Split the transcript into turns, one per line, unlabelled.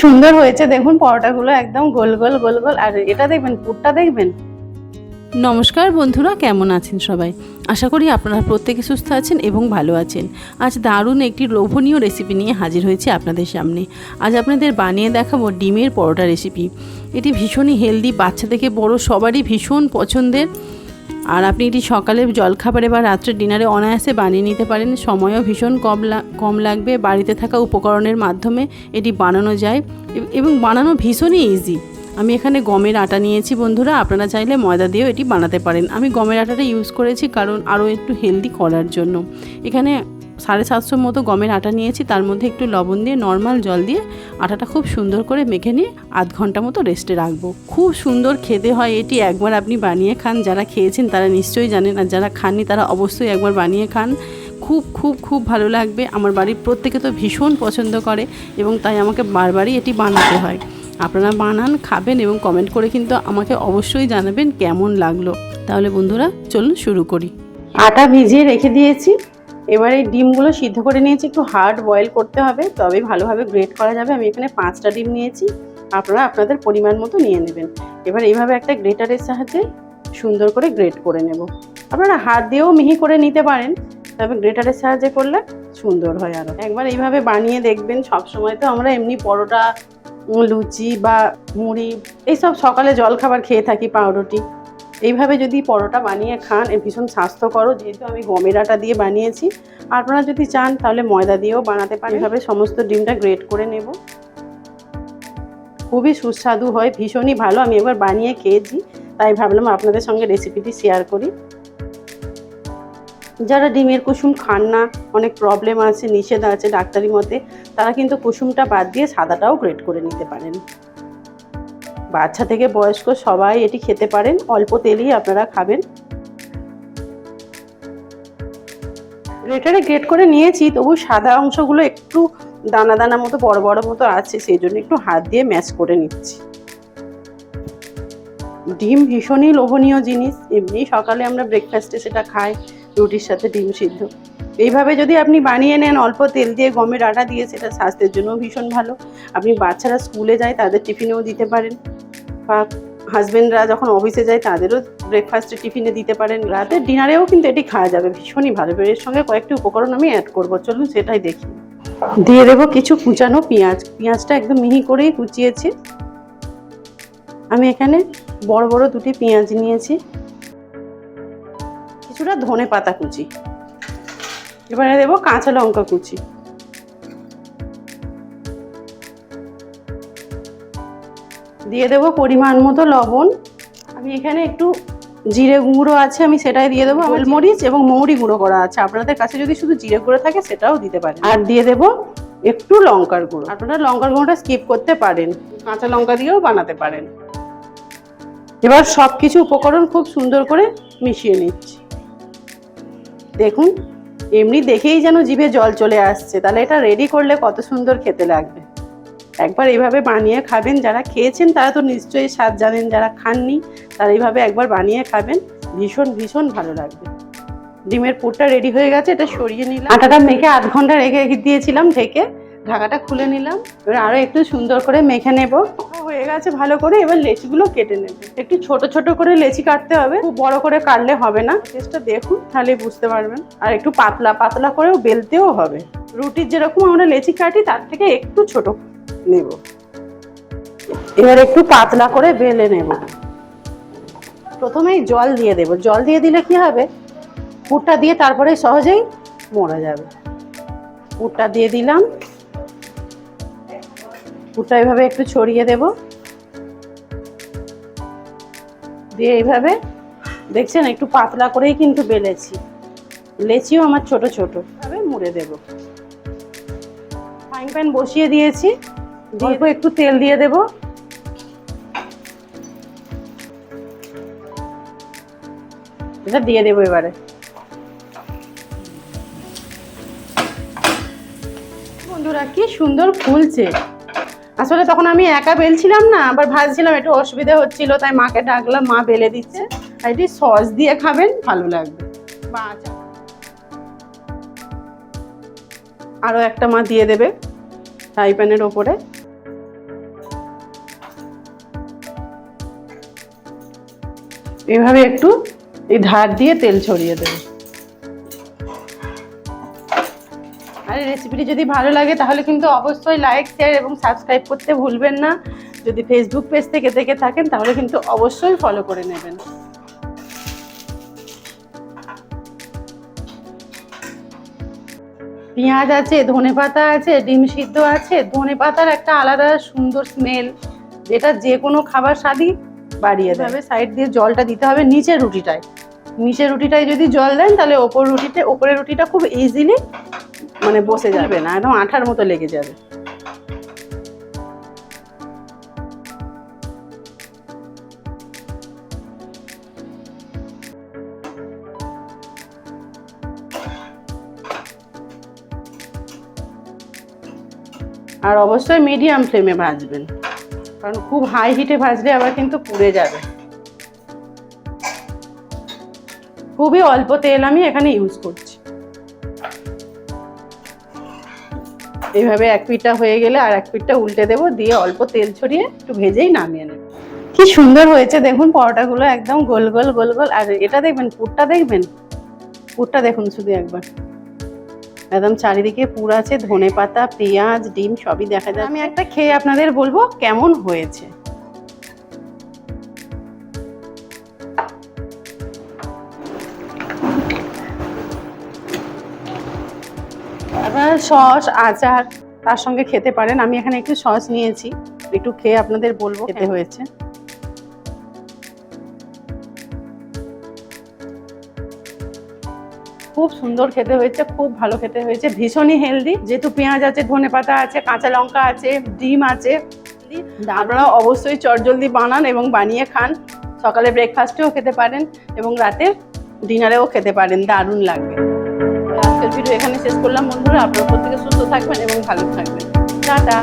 সুন্দর হয়েছে দেখুন, পরোটাগুলো একদম গোল গোল গোল গোল। আর এটা দেখবেন, পুরটা দেখবেন।
নমস্কার বন্ধুরা, কেমন আছেন সবাই? আশা করি আপনারা প্রত্যেকে সুস্থ আছেন এবং ভালো আছেন। আজ দারুণ একটি লোভনীয় রেসিপি নিয়ে হাজির হয়েছি আপনাদের সামনে। আজ আপনাদের বানিয়ে দেখাবো ডিমের পরোটা রেসিপি। এটি ভীষণই হেলদি, বাচ্চা থেকে বড় সবারই ভীষণ পছন্দের। আর আপনি এটি সকালে জলখাবারে বা রাত্রে ডিনারে অনায়াসে বানিয়ে নিতে পারেন। সময়ও ভীষণ কম লাগবে। বাড়িতে থাকা উপকরণের মাধ্যমে এটি বানানো যায় এবং বানানো ভীষণই ইজি। আমি এখানে গমের আটা নিয়েছি বন্ধুরা, আপনারা চাইলে ময়দা দিয়েও এটি বানাতে পারেন। আমি গমের আটাটা ইউজ করেছি কারণ আরও একটু হেলদি করার জন্য। এখানে 750 মতো গমের আটা নিয়েছি, তার মধ্যে একটু লবণ দিয়ে নর্মাল জল দিয়ে আটাটা খুব সুন্দর করে মেখে নিয়ে আধ ঘন্টা মতো রেস্টে রাখবো। খুব সুন্দর খেতে হয় এটি, একবার আপনি বানিয়ে খান। যারা খেয়েছেন তারা নিশ্চয়ই জানেন, আর যারা খাননি তারা অবশ্যই একবার বানিয়ে খান। খুব খুব খুব ভালো লাগবে। আমার বাড়ির প্রত্যেকে তো ভীষণ পছন্দ করে এবং তাই আমাকে বারবারই এটি বানাতে হয়। আপনারা বানান, খাবেন এবং কমেন্ট করে কিন্তু আমাকে অবশ্যই জানাবেন কেমন লাগলো। তাহলে বন্ধুরা চলুন শুরু করি।
আটা ভিজিয়ে রেখে দিয়েছি। এবার এই ডিমগুলো সিদ্ধ করে নিয়েছি, একটু হার্ড বয়েল করতে হবে, তবেই ভালোভাবে গ্রেট করা যাবে। আমি এখানে 5টা ডিম নিয়েছি, আপনারা আপনাদের পরিমাণ মতো নিয়ে নেবেন। এবার এইভাবে একটা গ্রেটারের সাহায্যে সুন্দর করে গ্রেট করে নেব। আপনারা হাত দিয়েও মিহি করে নিতে পারেন, তবে গ্রেটারের সাহায্যে করলে সুন্দর হয় আরও। একবার এইভাবে বানিয়ে দেখবেন। সবসময় তো আমরা এমনি পরোটা, লুচি বা মুড়ি এইসব সকালে জলখাবার খেয়ে থাকি, পাউরুটি। এইভাবে যদি পরোটা বানিয়ে খান, ভীষণ স্বাস্থ্যকর। যেহেতু আমি গমের আটা দিয়ে বানিয়েছি, আপনারা যদি চান তাহলে ময়দা দিয়েও বানাতে পারেন। এইভাবে সমস্ত ডিমটা গ্রেট করে নেব। খুবই সুস্বাদু হয়, ভীষণই ভালো। আমি একবার বানিয়ে খেয়েছি, তাই ভাবলাম আপনাদের সঙ্গে রেসিপিটি শেয়ার করি। যারা ডিমের কুসুম খান না, অনেক প্রবলেম আছে, নিষেধ আছে ডাক্তারি মতে, তারা কিন্তু কুসুমটা বাদ দিয়ে সাদাটাও গ্রেট করে নিতে পারেন। বাচ্চা থেকে বয়স্ক সবাই এটি খেতে পারেন, অল্প তেলেই আপনারা খাবেন। গ্রেটারে গ্রেট করে নিয়েছি, তবু সাদা অংশগুলো একটু দানা দানা মতো বড় বড় মতো আছে, সেই জন্য একটু হাত দিয়ে ম্যাশ করে নিচ্ছি। ডিম ভীষণই লোভনীয় জিনিস, এমনি সকালে আমরা ব্রেকফাস্টে সেটা খাই, রুটির সাথে ডিম সিদ্ধ। এইভাবে যদি আপনি বানিয়ে নেন অল্প তেল দিয়ে, গমের আটা দিয়ে, সেটা স্বাস্থ্যের জন্য ভীষণ ভালো। আপনি বাচ্চারা স্কুলে যায় তাদের টিফিনেও দিতে পারেন, বা হাজবেন্ডরা যখন অফিসে যায় তাদেরও ব্রেকফাস্টে টিফিনে দিতে পারেন। রাতের ডিনারেও কিন্তু এটি খাওয়া যাবে, ভীষণই ভালো। এর সঙ্গে কয়েকটি উপকরণ আমি অ্যাড করবো, চলুন সেটাই দেখি। দিয়ে দেবো কিছু কুচানো পেঁয়াজ। পেঁয়াজটা একদম মিহি করেই কুচিয়েছি। আমি এখানে বড় বড় 2টি পেঁয়াজ নিয়েছি, কিছুটা ধনে পাতা কুচি। এবারে দেবো কাঁচা লঙ্কা কুচি, দিয়ে দেবো পরিমাণ মতো লবণ। আমি এখানে একটু জিরে গুঁড়ো আছে, আমি সেটাই দিয়ে দেবো। গোলমরিচ এবং মৌরি গুঁড়ো করা আছে, আপনাদের কাছে যদি শুধু জিরে গুঁড়ো থাকে সেটাও দিতে পারেন। আর দিয়ে দেবো একটু লঙ্কার গুঁড়ো। আপনারা লঙ্কার গুঁড়োটা স্কিপ করতে পারেন, কাঁচা লঙ্কা দিয়েও বানাতে পারেন। এবার সব কিছু উপকরণ খুব সুন্দর করে মিশিয়ে নিচ্ছি। দেখুন, এমনি দেখেই যেন জিভে জল চলে আসছে, তাহলে এটা রেডি করলে কত সুন্দর খেতে লাগবে। একবার এইভাবে বানিয়ে খাবেন। যারা খেয়েছেন তারা তো নিশ্চয়ই স্বাদ জানেন, যারা খাননি তারা এইভাবে একবার বানিয়ে খাবেন, ভীষণ ভীষণ ভালো লাগবে। ডিমের পুরটা রেডি হয়ে গেছে, এটা সরিয়ে নিলাম। আটাটা মেখে আধ ঘন্টা রেখে দিয়েছিলাম ঢেকে, ঢাকাটা খুলে নিলাম। এবার আরও একটু সুন্দর করে মেখে নেব। হয়ে গেছে ভালো করে। এবার লেচিগুলো কেটে নেব। একটু ছোট ছোট করে লেচি কাটতে হবে, খুব বড় করে কাটলে হবে না। টেস্টটা দেখুন, তাহলে বুঝতে পারবেন। আর একটু পাতলা পাতলা করেও বেলতেও হবে। রুটির যেরকম আমরা লেচি কাটি তার থেকে একটু ছোট নেব। এবার একটু পাতলা করে বেলে নেব। প্রথমেই জল দিয়ে দেব। জল দিয়ে দিলে কি হবে, পুরটা দিয়ে তারপরে সহজেই মোড়া যাবে। পুরটা দিয়ে দিলাম। পুরটা এইভাবে একটু ছড়িয়ে দেব, দিয়ে এইভাবে দেখছেন একটু পাতলা করেই কিন্তু বেলেছি। লেচিও আমার ছোট ছোট ভাবে মুড়ে দেব। ফ্রাইং প্যান বসিয়ে দিয়েছি, অল্প একটু তেল দিয়ে দেব। এটা দিয়ে দেবো এবারে। বন্ধুরা কি সুন্দর ফুলছে। আসলে তখন আমি একা বেলছিলাম না, আবার ভাজছিলাম, একটু অসুবিধা হচ্ছিল, তাই মাকে ডাকলাম, মা বেলে দিচ্ছে। আর এটি সস দিয়ে খাবেন, ভালো লাগবে। আরও একটা মা দিয়ে দেবে ফ্রাই প্যানের ওপরে। এভাবে একটু এই ধার দিয়ে তেল ছড়িয়ে দেবো। আর এই রেসিপিটি যদি ভালো লাগে তাহলে কিন্তু অবশ্যই লাইক, শেয়ার এবং সাবস্ক্রাইব করতে ভুলবেন না। যদি ফেসবুক পেজ থেকে দেখে থাকেন তাহলে কিন্তু অবশ্যই ফলো করে নেবেন। পেঁয়াজ আছে, ধনেপাতা আছে, ডিম সিদ্ধ আছে। ধনেপাতার একটা আলাদা সুন্দর স্মেল, যেটা যে কোনো খাবার স্বাদই বাড়িয়ে দেবে। সাইড দিয়ে জলটা দিতে হবে নিচের রুটিটায় যদি জল দেন তাহলে ওপরের রুটিটা খুব ইজিলি মানে বসে যাবে না, একদম আঠার মতো লেগে যাবে। আর অবশ্যই মিডিয়াম ফ্লেমে ভাজবেন, কারণ খুব হাই হিটে ভাজলে আবার কিন্তু পুড়ে যাবে। খুবই অল্প তেল আমি এখানে ইউজ করছি। এইভাবে এক পিঠটা হয়ে গেলে আর এক পিঠটা উল্টে দেবো, দিয়ে অল্প তেল ছড়িয়ে একটু ভেজেই নামিয়ে নেব। কি সুন্দর হয়েছে দেখুন পরোটাগুলো, একদম গোল গোল গোল গোল। আর এটা দেখবেন পুরটা দেখুন শুধু একবার, একদম চারিদিকে পুর আছে, ধনেপাতা, পেঁয়াজ, ডিম সবই দেখা যায়। আমি একটা খেয়ে আপনাদের বলবো কেমন হয়েছে। আপনারা সস, আচার তার সঙ্গে খেতে পারেন। আমি এখানে একটু সস নিয়েছি, একটু খেয়ে আপনাদের বলবো খেতে হয়েছে। খুব সুন্দর খেতে হয়েছে, খুব ভালো খেতে হয়েছে, ভীষণই হেলদি। যেহেতু পেঁয়াজ আছে, ধনেপাতা আছে, কাঁচা লঙ্কা আছে, ডিম আছে। আপনারা অবশ্যই চটজলদি বানান এবং বানিয়ে খান। সকালে ব্রেকফাস্টেও খেতে পারেন এবং রাতের ডিনারেও খেতে পারেন, দারুণ লাগবে। আজকের ভিডিও এখানে শেষ করলাম বন্ধুরা। আপনারা প্রত্যেকে সুস্থ থাকবেন এবং ভালো থাকবেন। টাটা।